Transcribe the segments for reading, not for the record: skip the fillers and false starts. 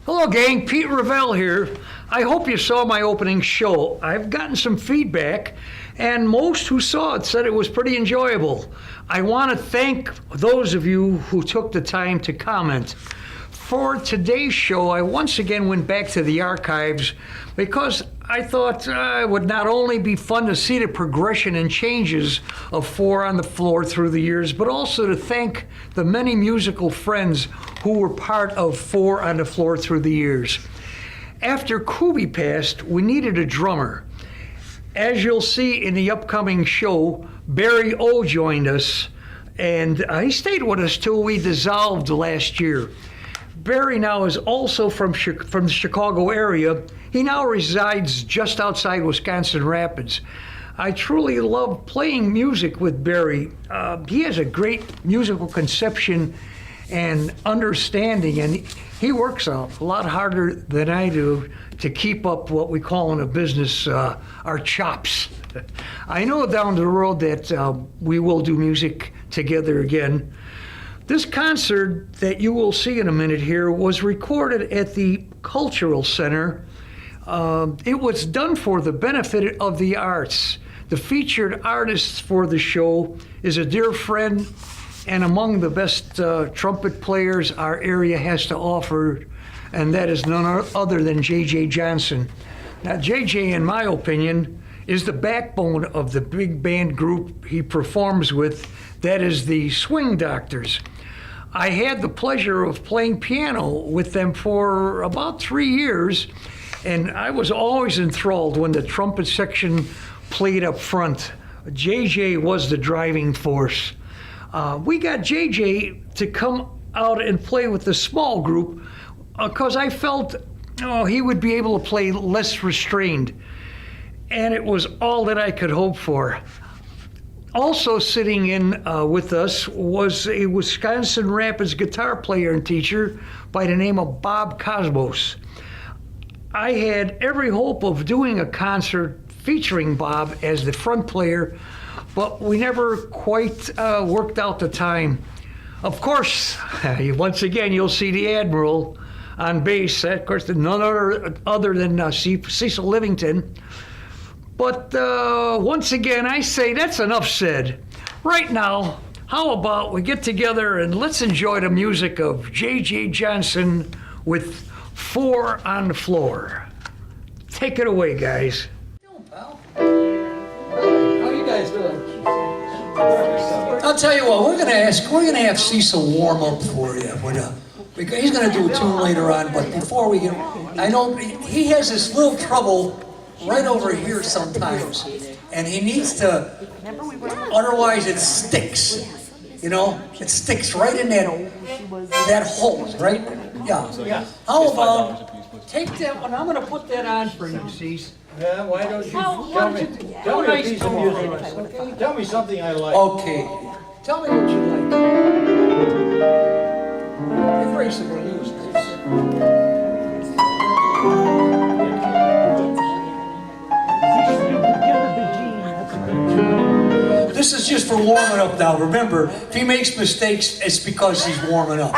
Hello gang, Pete Revelle here. I hope you saw my opening show. I've gotten some feedback, and most who saw it said it was pretty enjoyable. I want to thank those of you who took the time to comment. For today's show, I once again went back to the archives because I thought it would not only be fun to see the progression and changes of Four on the Floor through the years, but also to thank the many musical friends who were part of Four on the Floor through the years. After Kubi passed, we needed a drummer. As you'll see in the upcoming show, Barry O joined us, and he stayed with us till we dissolved last year. Barry now is also from the Chicago area. He now resides just outside Wisconsin Rapids. I truly love playing music with Barry. He has a great musical conception and understanding, and he works a lot harder than I do to keep up what we call in a business our chops. I know down the road that we will do music together again. This concert that you will see in a minute here was recorded at the Cultural Center. It was done for the benefit of the arts. The featured artist for the show is a dear friend and among the best trumpet players our area has to offer, and that is none other than J.J. Johnson. Now, J.J., in my opinion, is the backbone of the big band group he performs with, that is the Swing Doctors. I had the pleasure of playing piano with them for about 3 years, and I was always enthralled when the trumpet section played up front. JJ was the driving force. We got JJ to come out and play with the small group because I felt he would be able to play less restrained, and it was all that I could hope for. Also sitting in with us was a Wisconsin Rapids guitar player and teacher by the name of Bob Cosmos. I had every hope of doing a concert featuring Bob as the front player, but we never quite worked out the time. Of course, once again, you'll see the Admiral on bass, of course, none other than Cecil Livington. But once again, I say that's enough said. Right now, how about we get together and let's enjoy the music of J.J. Johnson with Four on the Floor. Take it away, guys. How you guys doing? I'll tell you what, we're gonna have Cecil warm up for you. He's gonna do a tune later on, but before we get, I know he has this little trouble right over here sometimes, and he needs to, otherwise it sticks, you know? It sticks right in that hole, right? Yeah. How about, take that one, I'm gonna put that on for you, Cease. Yeah, why don't you tell me a piece of music, okay? Tell me something I like. Okay, tell me what you like. Erase it, use this. This is just for warming up now. Remember, if he makes mistakes, it's because he's warming up.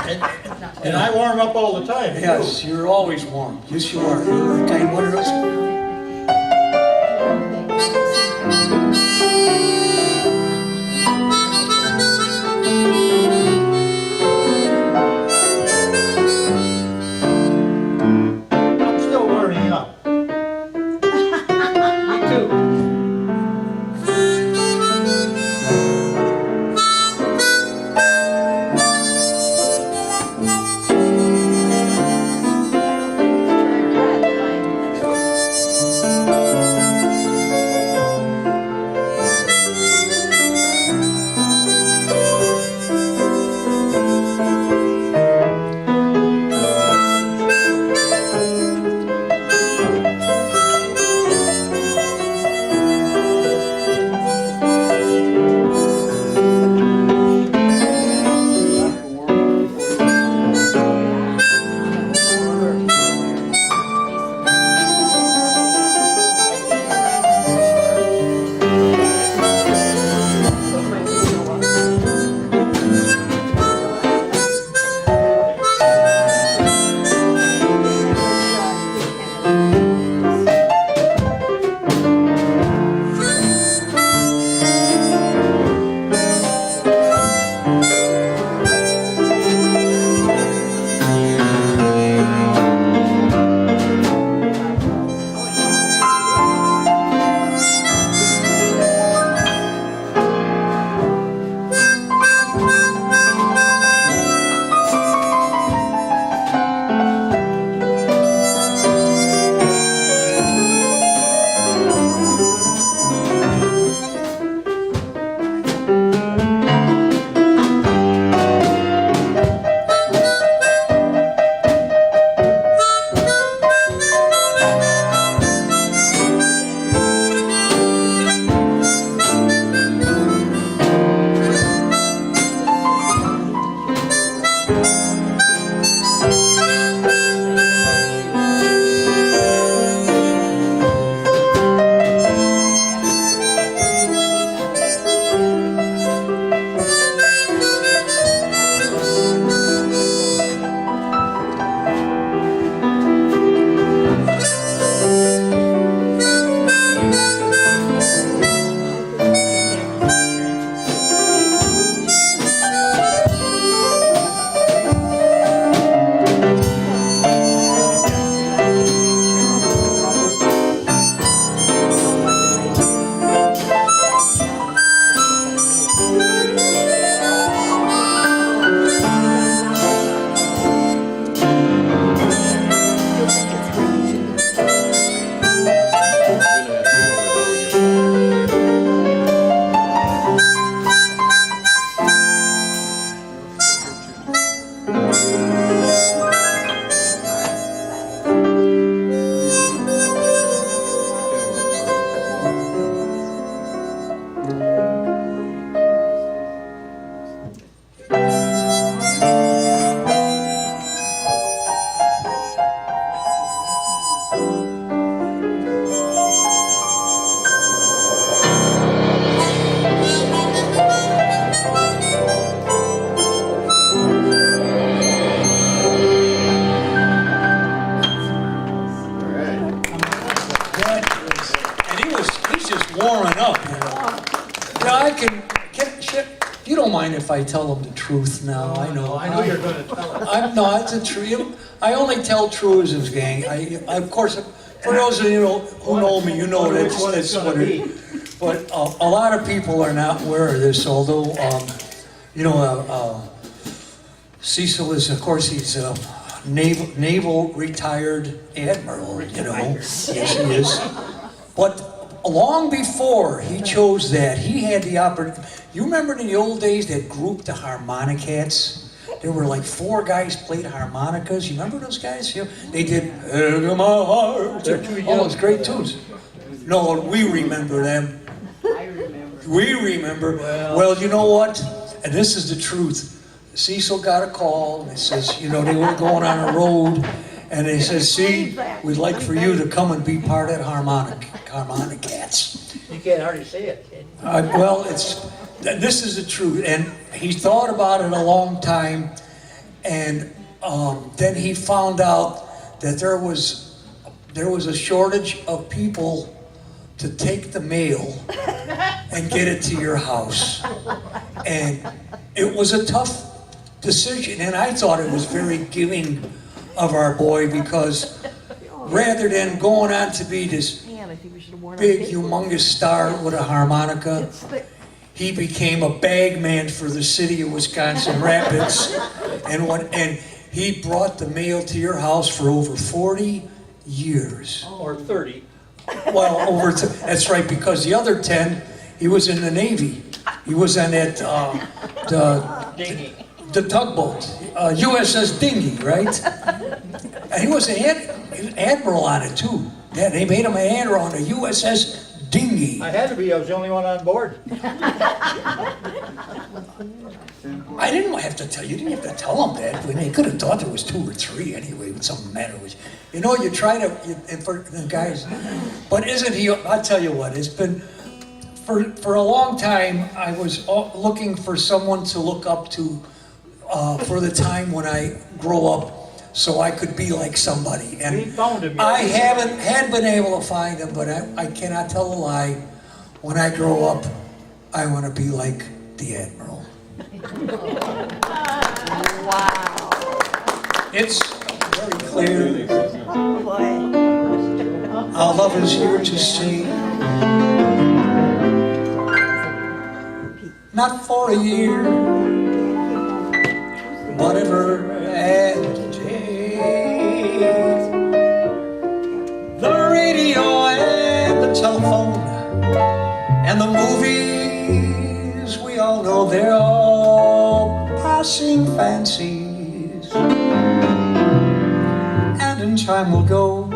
And I warm up all the time. Yes, you're always warm. Yes, you are. You're kind of one of those. He's just warming up, you know. Yeah, you don't mind if I tell him the truth now, I know. I know you're gonna tell us. I'm not, it's a truth. I only tell truisms, gang. I, of course, for those of you who know me, you know Which one it's that's gonna what be. it. But a lot of people are not aware of this, although, Cecil is, of course, he's a naval retired admiral, you know. Yes, he is. But long before he chose that, he had the opportunity. You remember in the old days that group, the Harmonic Hats? There were like 4 guys played harmonicas. You remember those guys? Yeah. They did "Egg in My Heart." They're too young. All those great tunes. No, we remember them. I remember. We remember. Well, you know what? And this is the truth. Cecil got a call. It says, they were going on a road, and they said, "See, we'd like for you to come and be part of that Harmonic Cats." You can't hardly say it, can you? Well, this is the truth, and he thought about it a long time, and then he found out that there was a shortage of people to take the mail and get it to your house, and it was a tough decision, and I thought it was very giving of our boy, because rather than going on to be this Man, I think we should have worn our big, big humongous star with a harmonica, It's the- he became a bagman for the city of Wisconsin Rapids, and he brought the mail to your house for over 40 years. Or 30. Well, that's right, because the other 10, he was in the Navy. He was on that Dingy. the tugboat, USS Dinghy, right? And he was an admiral on it too. Yeah, they made him an admiral on the USS Dinghy. I had to be, I was the only one on board. I didn't have to tell you. Didn't have to tell him that. I mean, they could have thought there was 2 or 3 anyway. With some matter with you try to and for the guys. But isn't he? I'll tell you what. It's been for a long time. I was looking for someone to look up to for the time when I grow up, so I could be like somebody. And We found him. I had been able to find him, but I cannot tell a lie. When I grow up, I want to be like the Admiral. Wow. It's very clear. Oh, boy. Our love is here to stay. Not for a year, but ever and a day. The radio and the telephone and the movies, we all know they're all passing fancies. And in time will go.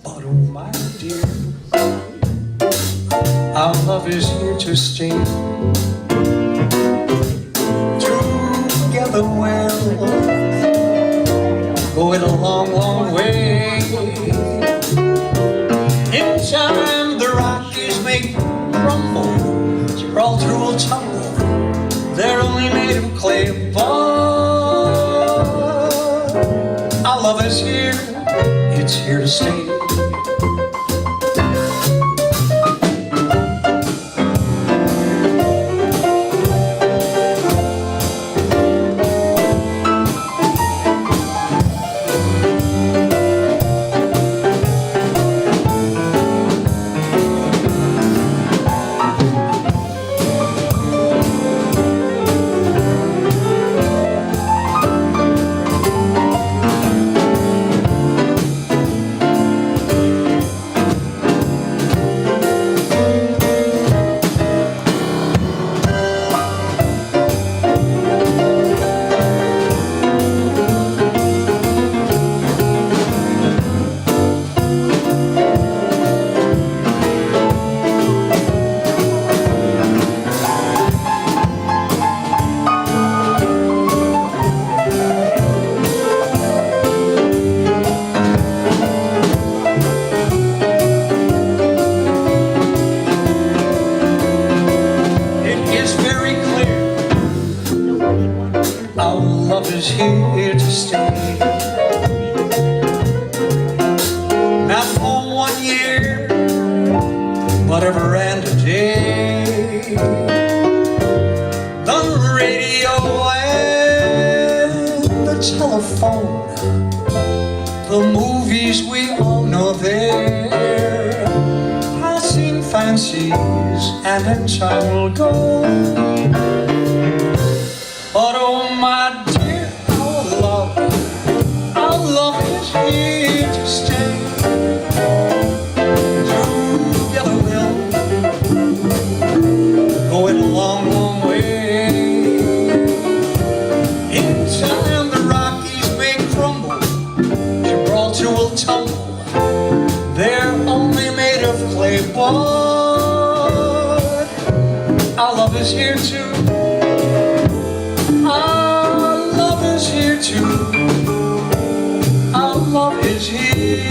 But oh my dear, our love is here to stay. Together we'll go it a long, long way. In time the Rockies may crumble, crawl through a tumble. They're only made of clay, but our love is here. It's here to stay. here to stay. Not for 1 year, but ever and a day. The radio and the telephone, the movies we all know there, passing fancies and in time will go. But oh my dear, our love is here to stay. Together we'll go it a long, long way. In time the Rockies may crumble, Gibraltar will tumble. They're only made of clay, but our love is here too. Our love is here too. Our love is here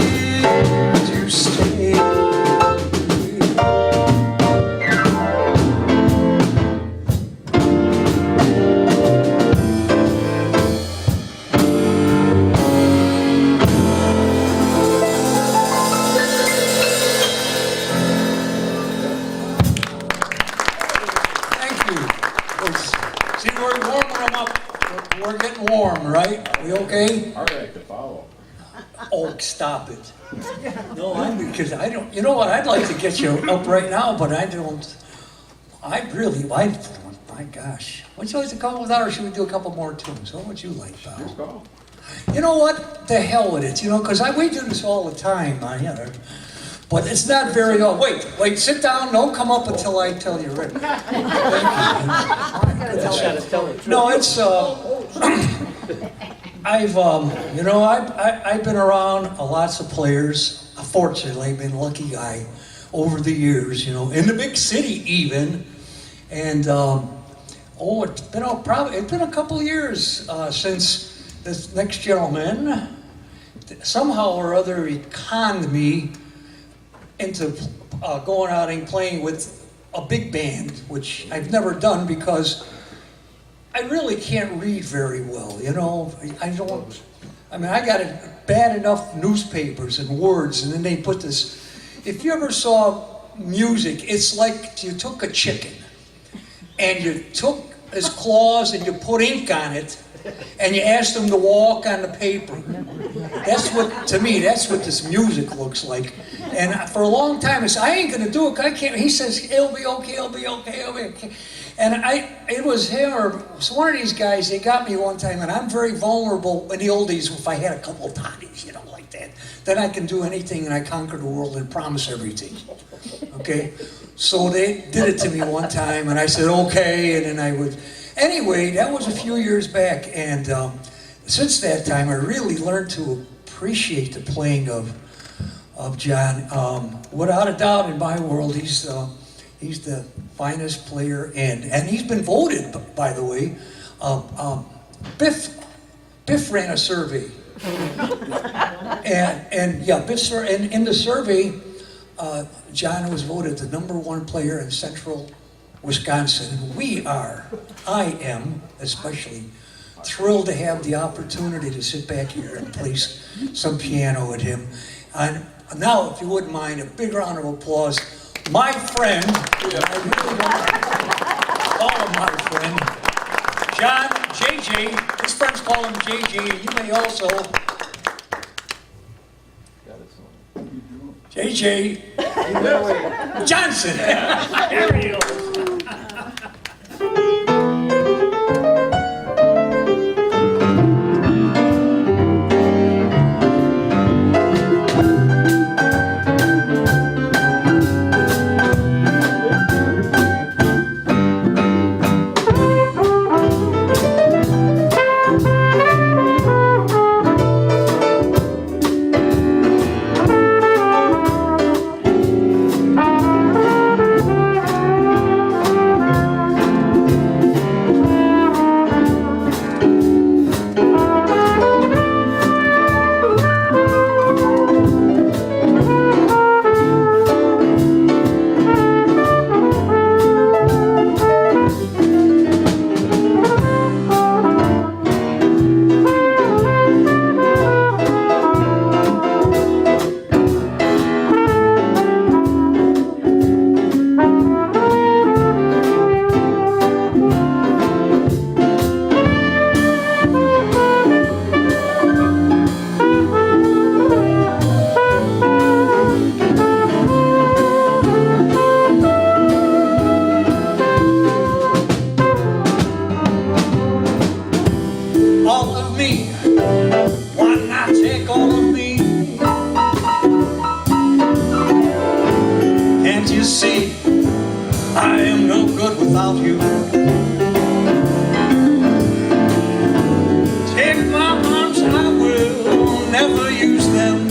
to stay. Thank you. See, we're warming them up. We're getting warm, right? We okay? Hard act to follow. Oh, stop it. No, because I don't, you know what, I'd like to get you up right now, but I don't, my gosh. Would you like to call with that, or should we do a couple more tunes? What would you like, pal? Just go. You know what, the hell with it, because we do this all the time, but it's not very, wait, sit down, don't come up until I tell you ready. Thank you. No, it's, I've been around lots of players. Fortunately, I've been a lucky guy over the years, in the big city even. And it's been a couple of years since this next gentleman somehow or other he conned me into going out and playing with a big band, which I've never done because I really can't read very well, I got bad enough newspapers and words, and then they put this. If you ever saw music, it's like you took a chicken and you took his claws and you put ink on it and you asked him to walk on the paper. That's what this music looks like. And for a long time I said, I ain't gonna do it, I can't. He says, it'll be okay, it'll be okay, it'll be okay. And it was him or one of these guys, they got me one time, and I'm very vulnerable in the old days. If I had a couple of toddies, like that, then I can do anything and I conquer the world and promise everything. Okay? So they did it to me one time, and I said, okay, and then I would. Anyway, that was a few years back, and since that time, I really learned to appreciate the playing of John. Without a doubt, in my world, he's the finest player, and he's been voted, by the way. Biff ran a survey, and in the survey, John was voted the #1 player in Central Wisconsin. I am especially thrilled to have the opportunity to sit back here and play some piano with him. And now, if you wouldn't mind, a big round of applause. My friend, I really want to call him my friend, John, JJ, his friends call him JJ, you may also. JJ Johnson. There he is. you see, I am no good without you. Take my arms, I will never use them.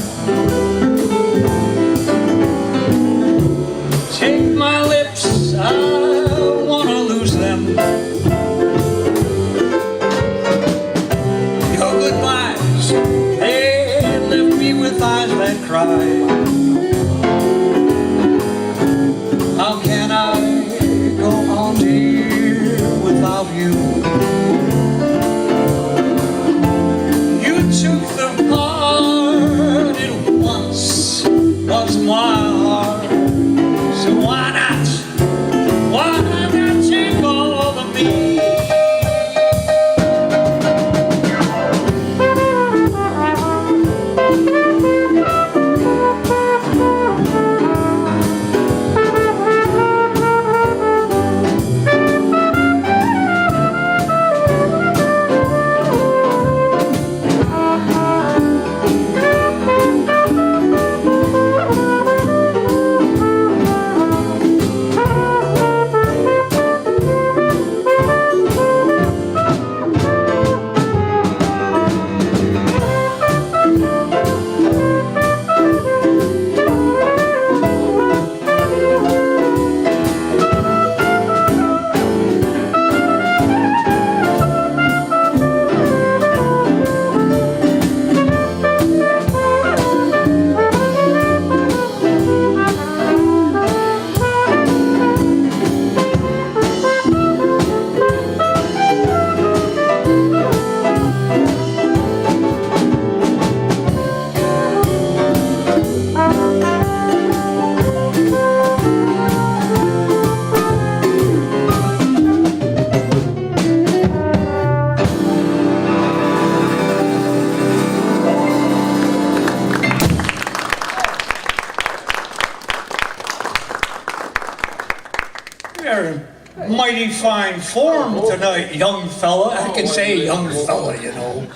Take my lips, I wanna lose them. Your goodbyes, they left me with eyes that cry. How can I go on, dear, without you? You took the part it once was my heart. So why not take all of me? You're in mighty fine form tonight, young fella. I can say young fella, you know.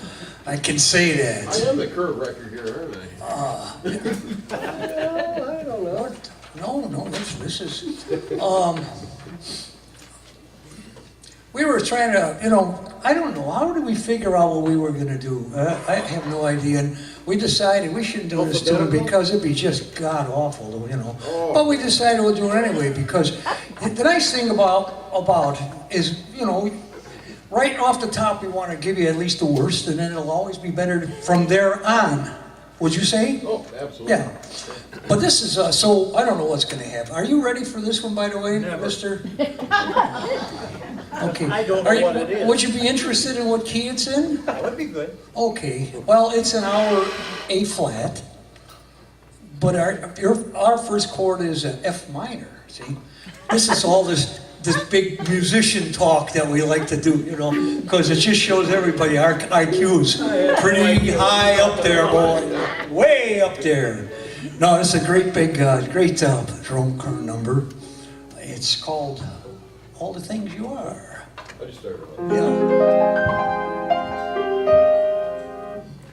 I can say that. I am the current record here, aren't I? I don't know. No, this is, we were trying to, you know, I don't know, how did we figure out what we were gonna do? I have no idea, and we decided we shouldn't do this to him because it'd be just god awful, you know. But we decided we'll do it anyway, because the nice thing about is, you know, right off the top, we want to give you at least the worst, and then it'll always be better from there on. Would you say? Oh, absolutely. Yeah. But this is, so I don't know what's going to happen. Are you ready for this one, by the way, mister? Okay. I don't know what it is. Would you be interested in what key it's in? That would be good. Okay. Well, it's in our A flat, but our first chord is an F minor, see? This is all this big musician talk that we like to do, you know, because it just shows everybody our IQ's pretty high up there, boy, way up there. No, it's a great big, great drum number. It's called All the Things You Are. I just started. Yeah.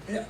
Yeah.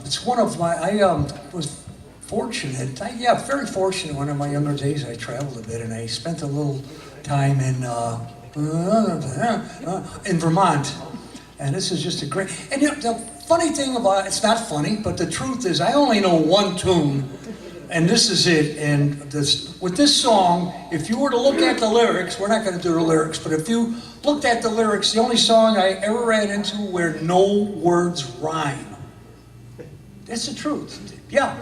it's one of my, was fortunate, very fortunate. One of my younger days, I traveled a bit, and I spent a little time in Vermont. And this is just a great, and you know, the funny thing about it's not funny, but the truth is I only know one tune, and this is it. And with this song, if you were to look at the lyrics, we're not going to do the lyrics, but if you looked at the lyrics, the only song I ever ran into where no words rhyme. That's the truth. Yeah,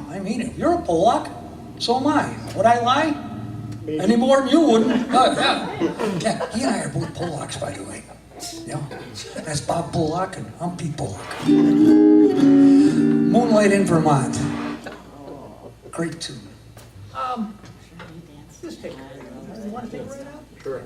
I mean it. You're a Polak, so am I. Would I lie? Any more than you wouldn't. Yeah, he and I are both Polacks, by the way. Yeah, that's Bob Polak and I'm Pete Polak. Moonlight in Vermont. Great tune. Just take it. You want to take it right now? Sure.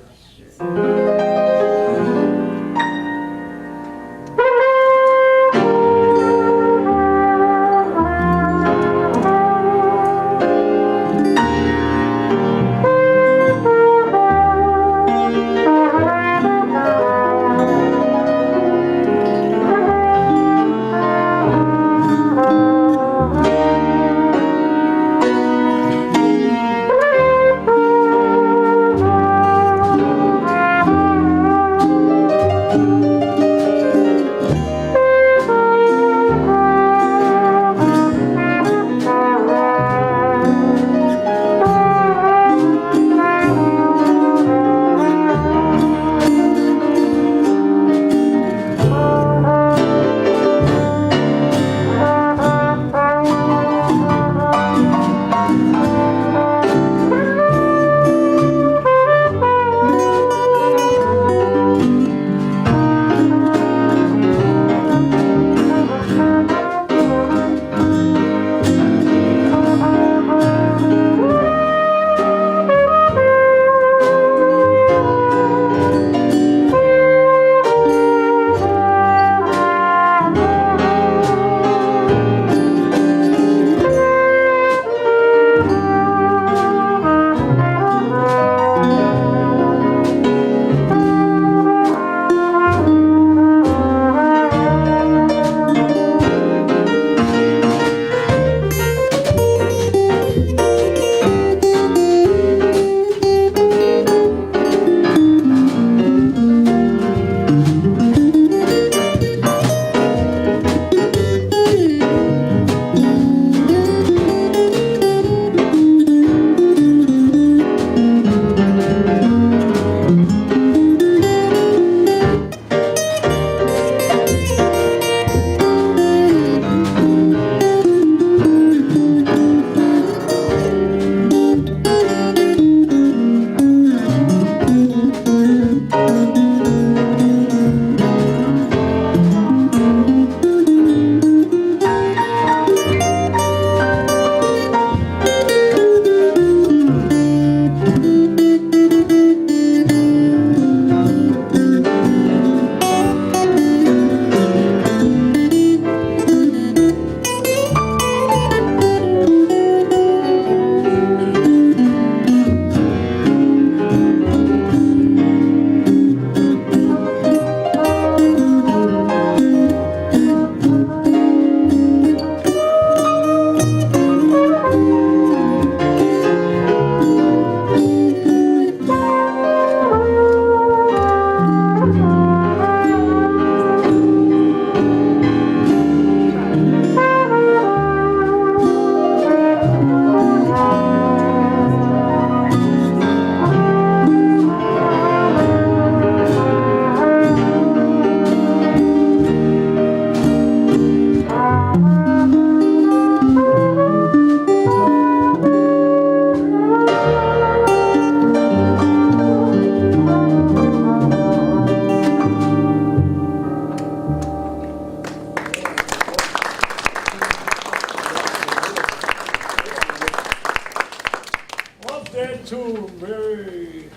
too very.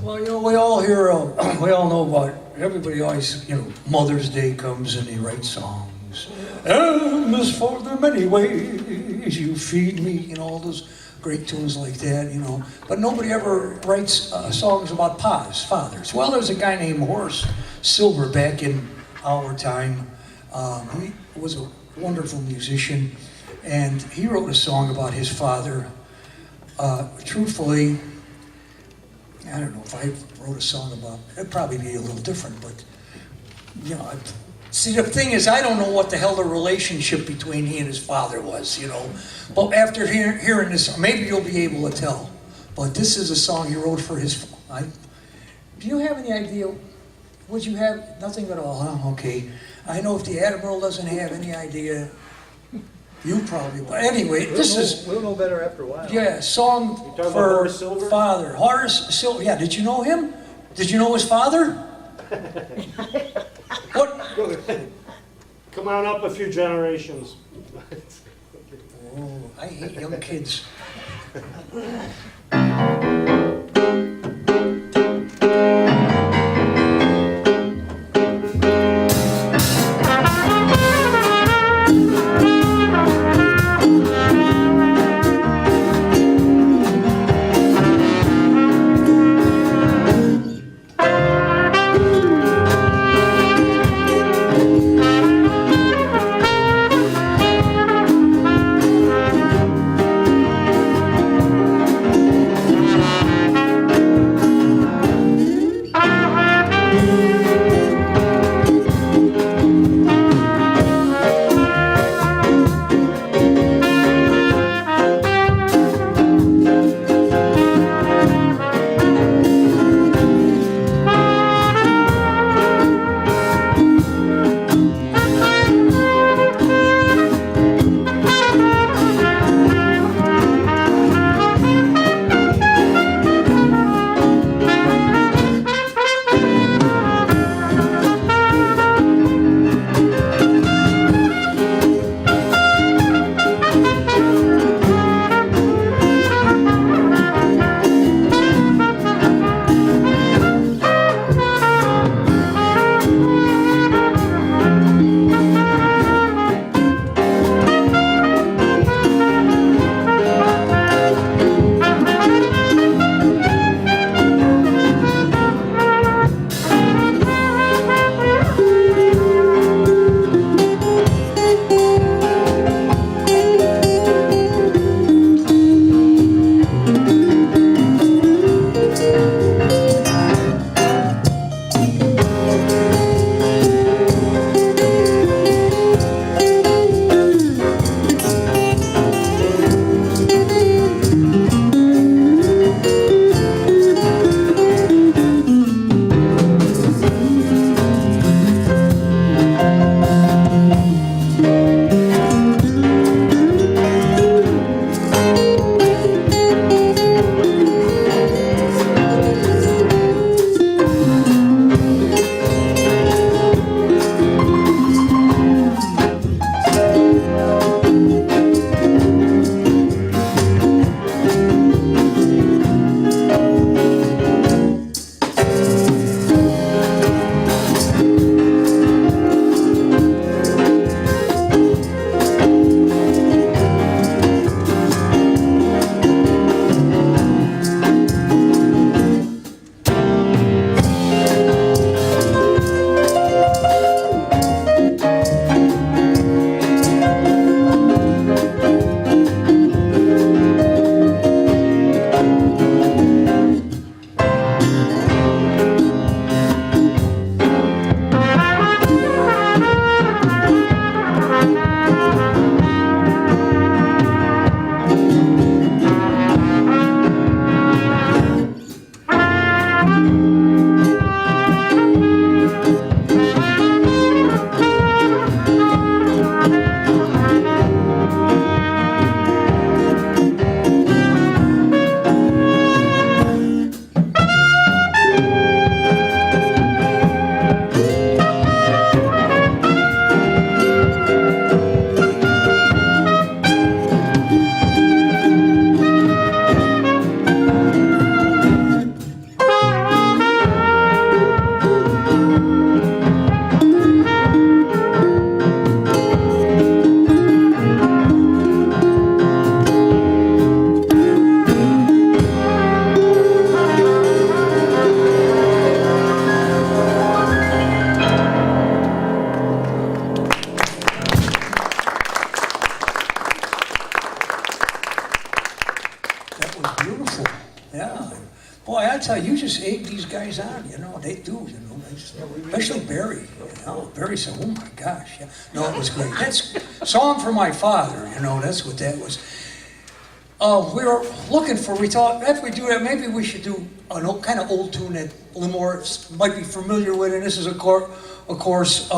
Well, you know, we all hear, we all know about, everybody always, you know, Mother's Day comes and they write songs. And as for the many ways you feed me, you know, all those great tunes like that, you know. But nobody ever writes songs about fathers. Well, there's a guy named Horace Silver back in our time. He was a wonderful musician, and he wrote a song about his father. Truthfully, I don't know if I wrote a song about, it'd probably be a little different, but, you know, see, the thing is, I don't know what the hell the relationship between he and his father was, you know. But after hearing this, maybe you'll be able to tell. But this is a song he wrote for his, do you have any idea? Would you have nothing at all, huh? Okay. I know if the Admiral doesn't have any idea, you probably will. Anyway, this is, We'll know better after a while. yeah, song talking about for Horace Silver? father. Horace Silver, yeah, did you know him? Did you know his father? What? Come on up a few generations. Oh, I hate young kids. tell you, you just egg these guys on, you know, they do, you know, especially Barry, you know, Barry said, oh my gosh, yeah. No, it was great. That's Song for My Father, you know, that's what that was. We were looking for, we thought, after we do that, maybe we should do an old, kind of old tune that a little more might be familiar with, and this is of course,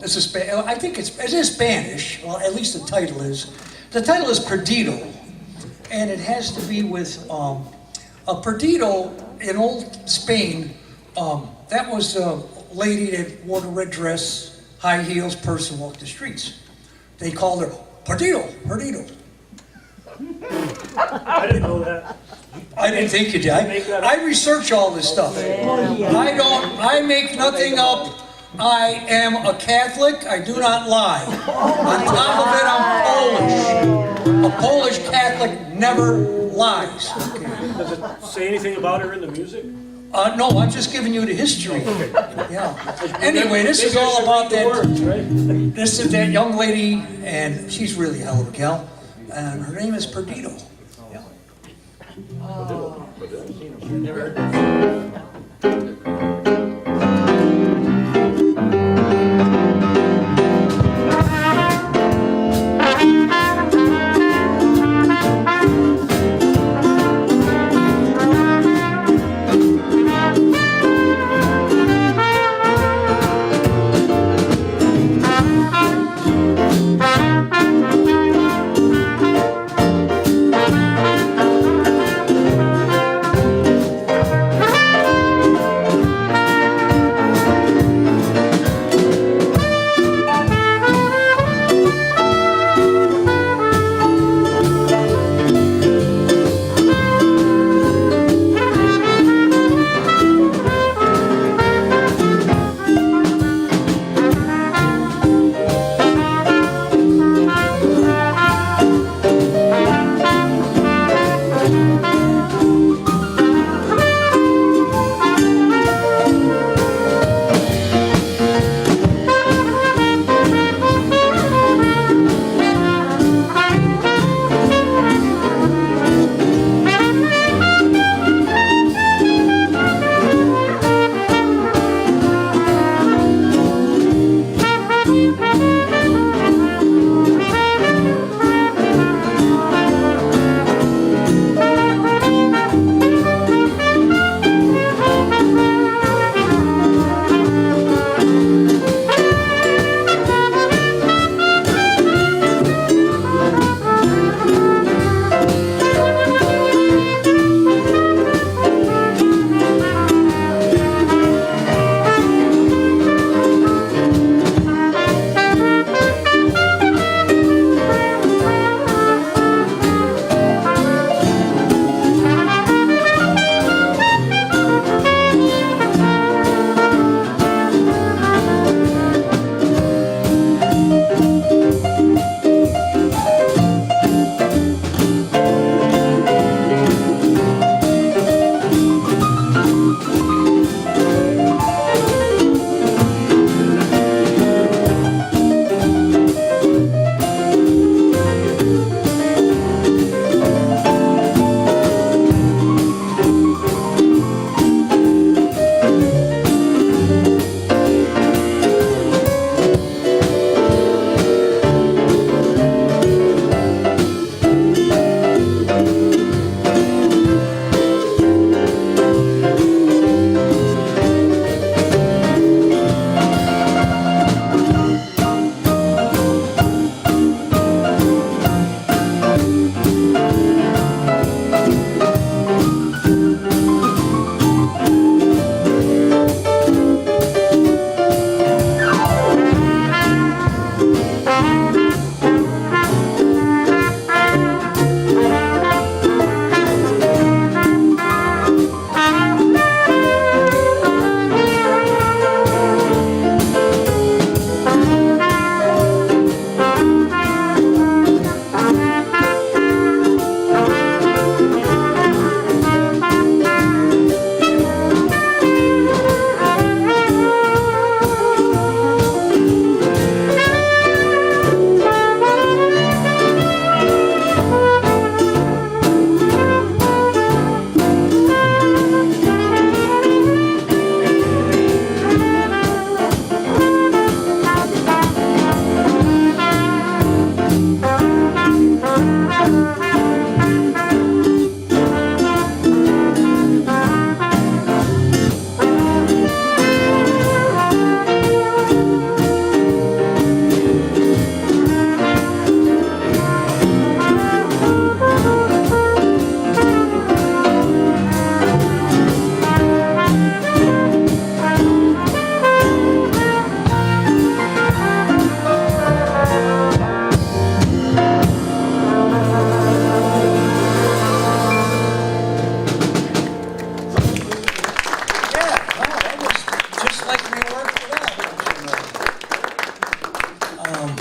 this is, I think it is Spanish, well, at least the title is. The title is Perdido, and it has to be with, a perdido in old Spain, that was a lady that wore the red dress, high heels, purse, and walked the streets. They called her Perdido, Perdido. I didn't know that. I didn't think you did. I research all this stuff. I make nothing up. I am a Catholic. I do not lie. On top of it, I'm Polish. A Polish Catholic never lies. Does it say anything about her in the music? No, I'm just giving you the history. Yeah. Anyway, this is all about that. Words, right? This is that young lady, and she's really a hell of a gal, and her name is Perdido. Yeah.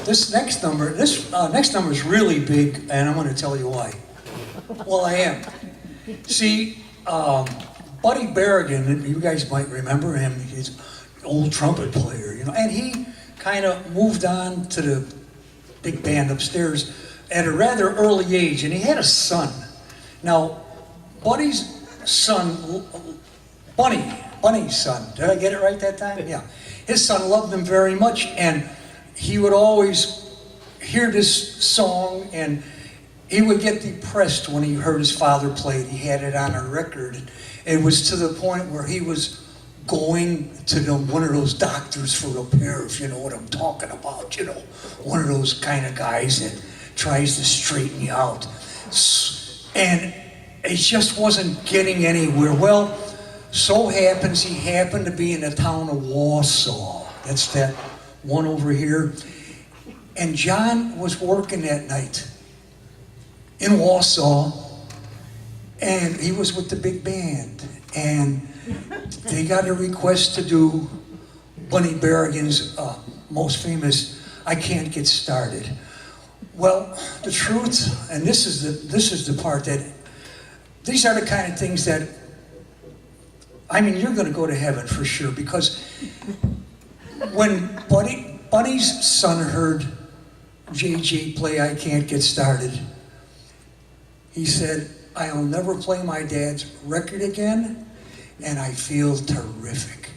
this next number is really big, and I'm going to tell you why. Well, I am. See, Buddy Berrigan, you guys might remember him. He's an old trumpet player, you know, and he kind of moved on to the big band upstairs at a rather early age, and he had a son. Now, Buddy's son, Bunny's son, did I get it right that time? Yeah. His son loved him very much, and he would always hear this song, and he would get depressed when he heard his father play it. He had it on a record. It was to the point where he was going to one of those doctors for repair, if you know what I'm talking about, you know, one of those kind of guys that tries to straighten you out. And it just wasn't getting anywhere. Well, so happens he happened to be in the town of Wausau. That's that one over here. And John was working that night in Wausau, and he was with the big band. And they got a request to do Bunny Berrigan's most famous "I Can't Get Started." Well, the truth, and this is the part that these are the kind of things that, I mean, you're going to go to heaven for sure, because when Bunny's son heard JJ play "I Can't Get Started," he said, "I'll never play my dad's record again, and I feel terrific."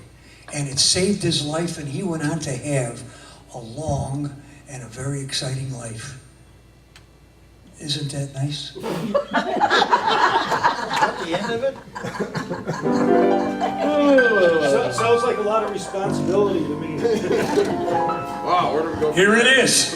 And it saved his life, and he went on to have a long and a very exciting life. Isn't that nice? At the end of it? Sounds like a lot of responsibility to me. Wow, where do we go? Here it is.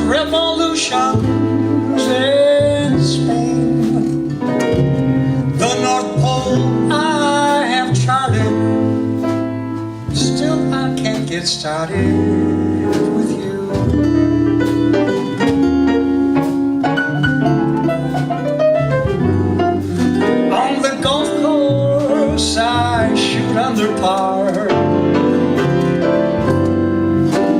Revolutions in Spain, the North Pole I have charted, still I can't get started with you. On the golf course I shoot under par,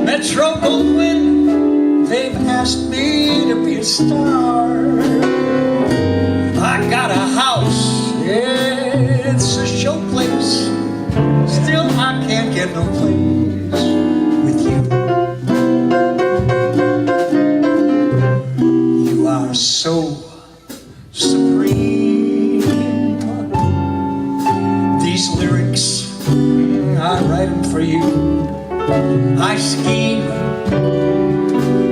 Metro Goldwyn, they've asked me to be a star. I got a house, it's a show place, still I can't get no place with you. You are so supreme, these lyrics I write them for you. I scheme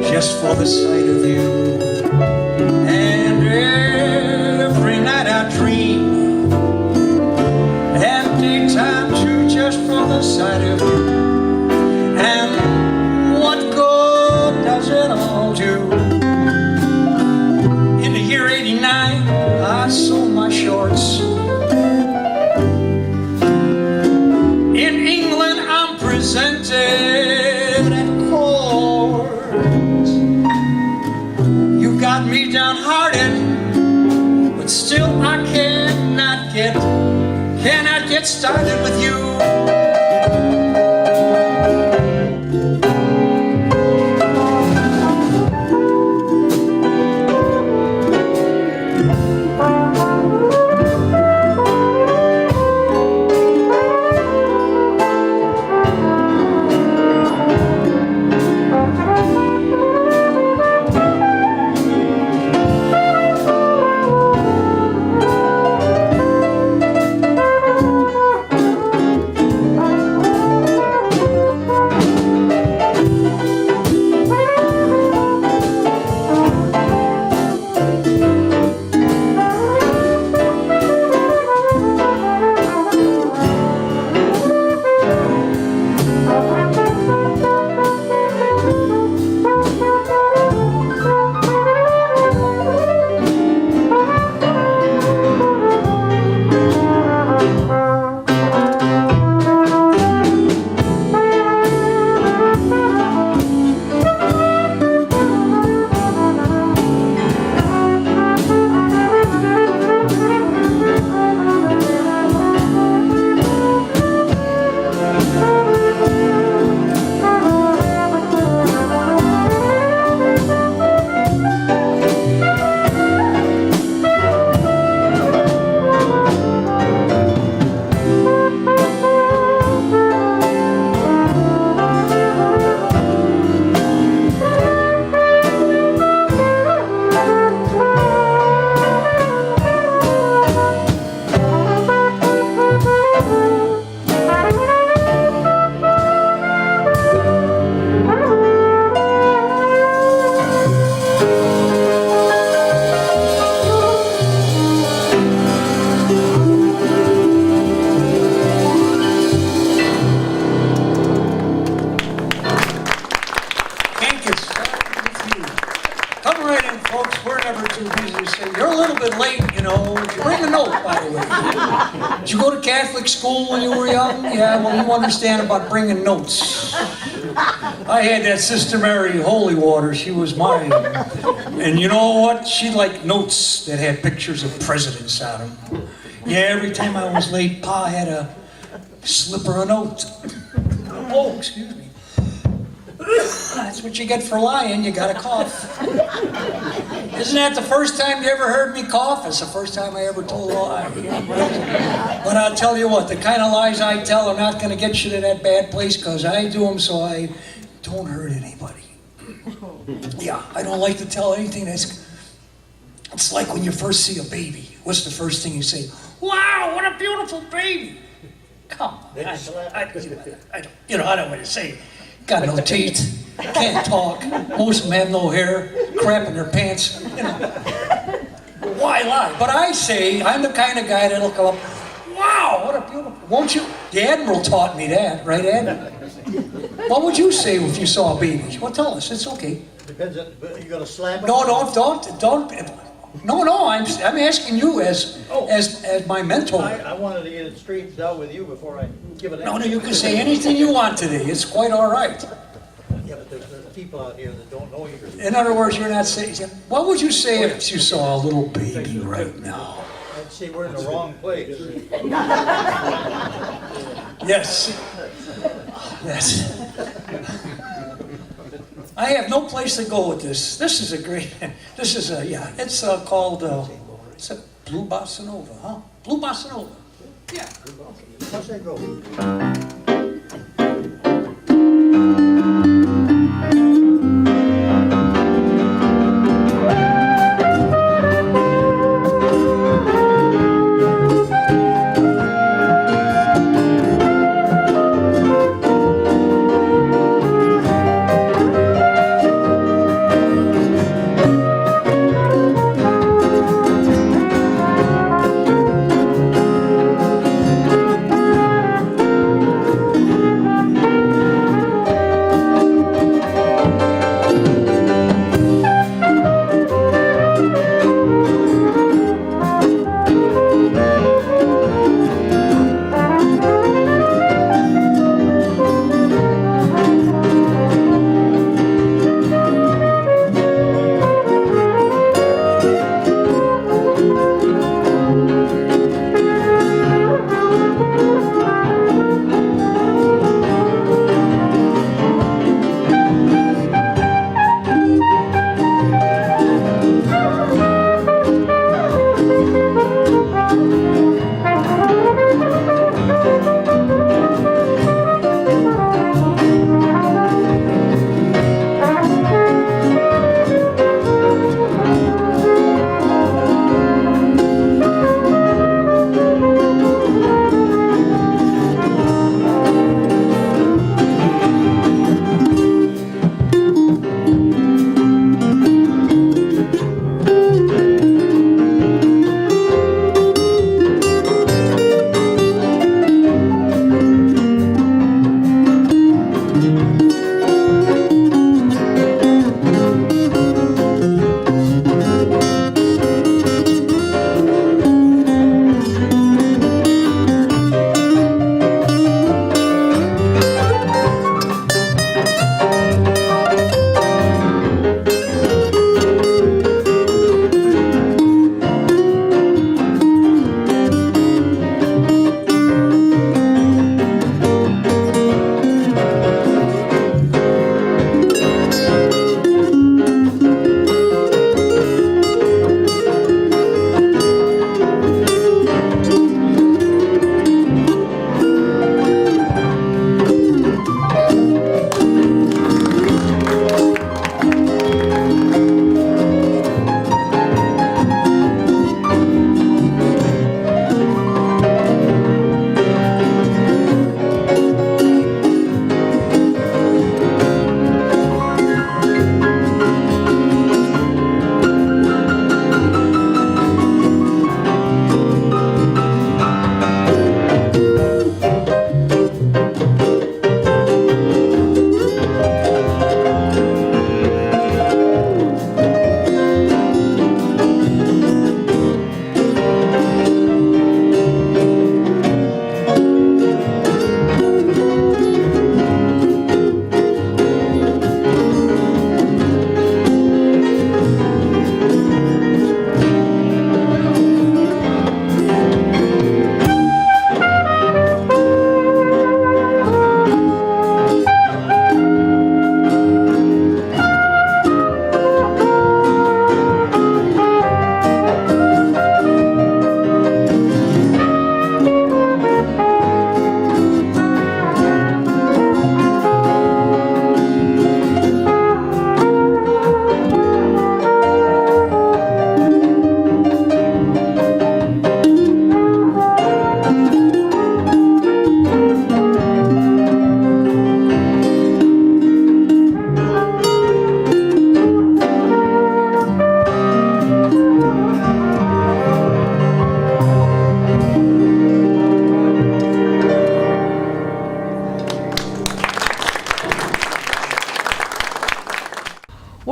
just for the sight of you. And every night I dream, and daytime too, just for the sight of you. And what good does it all do? In the year '89, I sold my shorts. In England, I'm presented at court. You got me downhearted, but still I cannot get started with you. Come right in, folks. We're never too busy to say, you're a little bit late, you know. Did you bring a note, by the way? Did you go to Catholic school when you were young? Yeah, well, you understand about bringing notes. I had that Sister Mary Holy Water. She was mine. And you know what? She liked notes that had pictures of presidents on them. Yeah, every time I was late, Pa had to slip her a note. Oh, excuse me. That's what you get for lying. You got to cough. Isn't that the first time you ever heard me cough? It's the first time I ever told a lie. But I'll tell you what, the kind of lies I tell are not going to get you to that bad place, because I do them so I don't hurt anybody. Yeah, I don't like to tell anything that's... It's like when you first see a baby. What's the first thing you say? Wow, what a beautiful baby. Come on. I don't want to say. Got no teeth, can't talk, most of them have no hair, crap in their pants, you know. Why lie? But I say, I'm the kind of guy that'll come up, wow, what a beautiful, won't you? The Admiral taught me that, right, Ed? What would you say if you saw a baby? Well, tell us, it's okay. Depends on, you gonna slap it? No, don't. No, I'm asking you as my mentor. I wanted to get it straightened out with you before I give it out. No, you can say anything you want today. It's quite all right. Yeah, but there's people out here that don't know you. In other words, you're not saying... What would you say if you saw a little baby right now? I'd say we're in the wrong place. Yes. Yes. I have no place to go with this. This is a great... This is a... Yeah, it's called... It's a Blue Bossa Nova, huh? Blue Bossa Nova. Yeah. How's that go?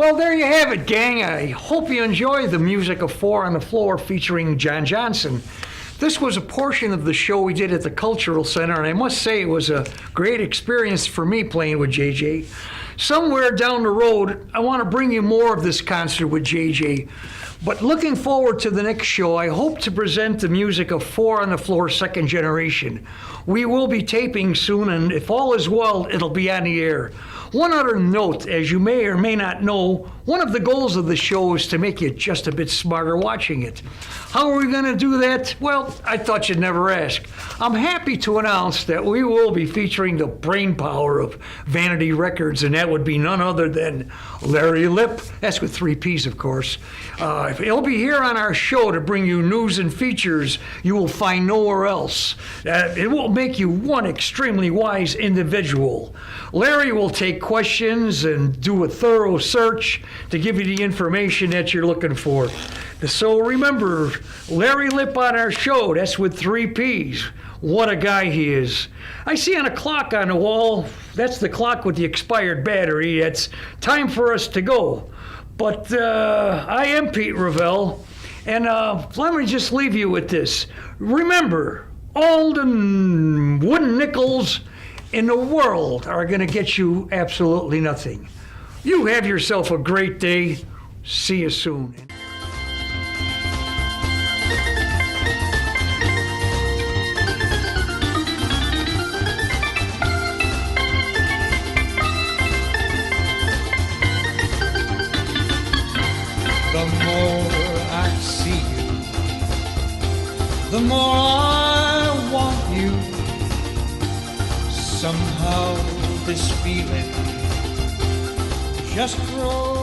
Well, there you have it, gang. I hope you enjoy the music of Four on the Floor featuring John Johnson. This was a portion of the show we did at the Cultural Center, and I must say it was a great experience for me playing with JJ. Somewhere down the road, I want to bring you more of this concert with JJ. But looking forward to the next show, I hope to present the music of Four on the Floor second generation. We will be taping soon, and if all is well, it'll be on the air. One other note, as you may or may not know, one of the goals of the show is to make you just a bit smarter watching it. How are we going to do that? Well, I thought you'd never ask. I'm happy to announce that we will be featuring the brain power of Vanity Records, and that would be none other than Larry Lip. That's with 3 P's, of course. He'll be here on our show to bring you news and features you will find nowhere else. It will make you one extremely wise individual. Larry will take questions and do a thorough search to give you the information that you're looking for. So remember, Larry Lip on our show, that's with 3 P's. What a guy he is. I see on a clock on the wall, that's the clock with the expired battery. It's time for us to go. But I am Pete Revelle, and let me just leave you with this. Remember, all the wooden nickels in the world are going to get you absolutely nothing. You have yourself a great day. See you soon. The more I see you, the more I want you. Somehow this feeling just grows.